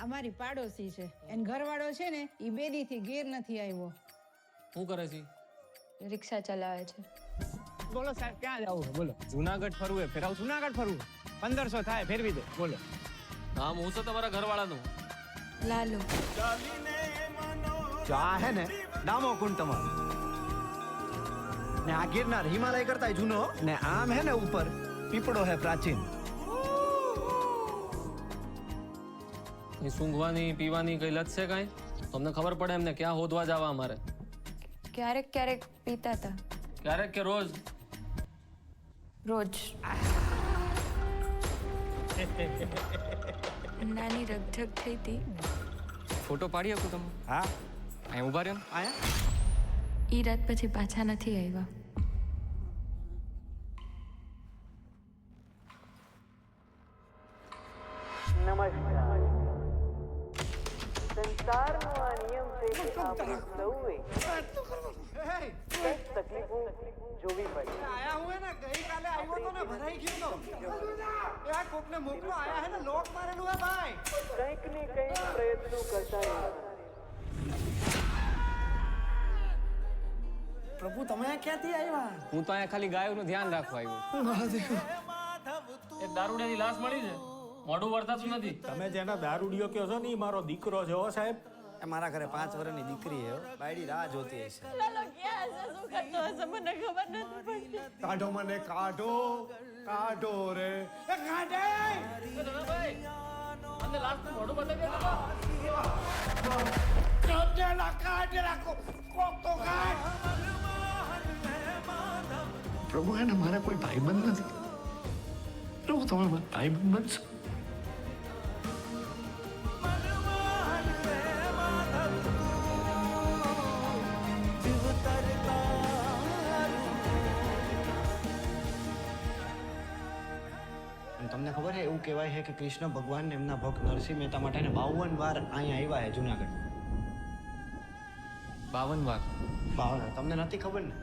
અમારી પાડોશી છે. એન ઘરવાળો છે ને ઈ બેદીથી ઘેર નથી આવ્યો. શું કરે છે? રિક્ષા ચલાવે છે. બોલો સાહેબ ક્યાં જવું બોલો? જુનાગઢ ફરવું એ ફેરાવ. જુનાગઢ ફરવું 1500 થાય ફેરવી દો બોલો. નામ હું છે તમારા ઘરવાળાનું? લાલુ. જો આ હે ને ડામો કુંડ તમારો ને આ ગિરનાર હિમાલય કરતા જૂનો ને આમ હે ને ઉપર પીપળો હે પ્રાચીન. એ સૂંઘવાની પીવાની કઈ લત છે કાંઈ? તમને ખબર પડે એમને ક્યાં હોદવા જવા અમારે? ક્યારેક ક્યારેક પીતા હતા. ક્યારેક કે રોજ? રોજ. નાની રગઝગ થઈ હતી. ફોટો પાડી આપું તમે? હા અહીં ઉભા રહ્યો આયા ઈ રાત પછી પાછા નથી આવ્યા. નમસ્કાર. સંસારનો આ નિયમ છે કે આપણે સૌએ કંઈક તકલીફો જોવી પડે. આયા હું હે ને ગઈકાલે આવ્યો તો ને ભરાઈ ગયો તો એ આ કોકને મોકલો આયા હે ને લોક મારેલું હે ભાઈ. કંઈક ને કંઈક પ્રયત્નો કરતા રહેવાના. પ્રભુ તમે ક્યાંથી આવ્યા? હું તો અહીંયા ખાલી ગાયોનું ધ્યાન રાખવા આવ્યો. એક દારૂડિયાની લાશ મળી છે, મોઢું વળતાતું નથી. તમે જેના દારૂડિયો કહો છો ને ઈ મારો દીકરો છે હો સાહેબ. એ મારા ઘરે 5 વર્ષની દીકરી હે બાયડી રાહ જોતી હશે. કાઢો મને કાઢો કાઢો રે એ કાઢે. અને લાશનું મોઢું બતાવી દે. કાઢેલા કાઢેલા કોક તો કાઢ. પ્રભુ એને મારા કોઈ ભાઈબંધ નથી. પ્રભુ તમે મારા ભાઈબંધ બનશો. તમને ખબર છે એવું કહેવાય છે કે કૃષ્ણ ભગવાન એમના ભક્ત નરસિંહ મહેતા માટે 52 વાર અહીંયા આવ્યા છે જુનાગઢ. 52 વાર? 52 તમને નથી ખબર ને?